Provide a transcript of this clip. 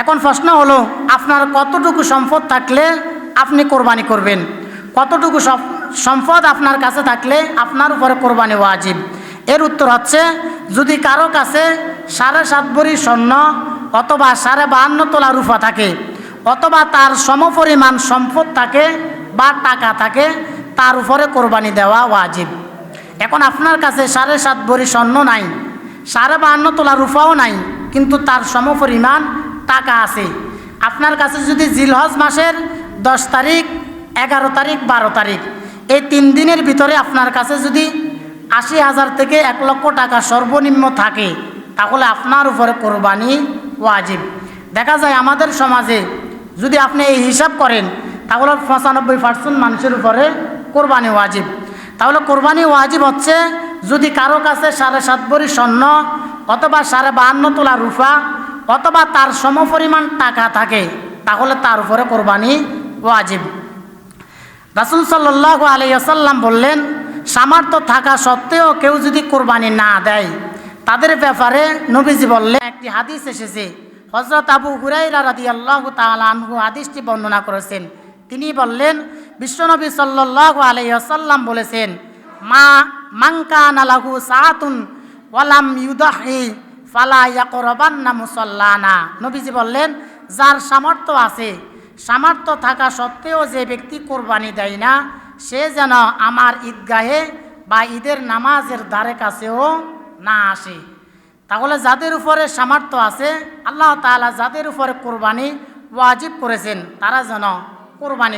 এখন প্রশ্ন হলো, আপনার কতটুকু সম্পদ থাকলে আপনি কোরবানি করবেন? কতটুকু সম্পদ আপনার কাছে থাকলে আপনার উপরে কোরবানি ওয়াজিব? এর উত্তর হচ্ছে, যদি কারো কাছে 7.5 ভরি স্বর্ণ অথবা 52.5 তোলা রূপা থাকে, অথবা তার সমপরিমাণ সম্পদ থাকে বা টাকা থাকে, তার উপরে কোরবানি দেওয়া ওয়াজিব। এখন আপনার কাছে 7.5 ভরি স্বর্ণ নাই, 52.5 তোলা রূপাও নাই, কিন্তু তার সমপরিমাণ টাকা আছে। আপনার কাছে যদি জিলহজ মাসের 10 তারিখ, 11 তারিখ, 12 তারিখ এই 3 দিনের ভিতরে আপনার কাছে যদি 80,000 থেকে 1 লক্ষ টাকা সর্বনিম্ন থাকে, তাহলে আপনার উপরে কোরবানি ওয়াজিব। দেখা যায় আমাদের সমাজে যদি আপনি এই হিসাব করেন, তাহলে 95% মানুষের উপরে কোরবানি ওয়াজিব। তাহলে কোরবানি ওয়াজিব হচ্ছে, যদি কারো কাছে 7.5 ভরি স্বর্ণ অথবা 52.5 তোলা রূপা অথবা তার সমপরিমাণ টাকা থাকে, তাহলে তার উপরে কোরবানি ওয়াজিব। রাসূল সাল্লাল্লাহু আলাইহি ওয়াসাল্লাম বললেন, সামর্থ্য থাকা সত্ত্বেও কেউ যদি কোরবানি না দেয়, তাদের ব্যাপারে নবীজি বললেন, একটি হাদিস এসেছে, হযরত আবু হুরায়রা রাদিয়াল্লাহু তাআলা আনহু হাদিসটি বর্ণনা করেছেন। তিনি বললেন, বিশ্বনবী সাল্লাল্লাহু আলাইহি ওয়াসাল্লাম বলেছেন, মান কানা লাহু সাআতুন ওয়া লাম ইউদাহি ফালা ইয়াকরাবান্না মুসাল্লানা। নবীজি বললেন, যার সামর্থ্য আছে, সামর্থ্য থাকা সত্ত্বেও যে ব্যক্তি কোরবানি দেয় না, সে যেন আমার ঈদগাহে বা ঈদের নামাজের ধারে কাছেও না আসে। তাহলে যাদের উপরে সামর্থ্য আছে, আল্লাহ তাআলা যাদের উপরে কোরবানি ওয়াজিব করেছেন, তারা যেন কোরবানি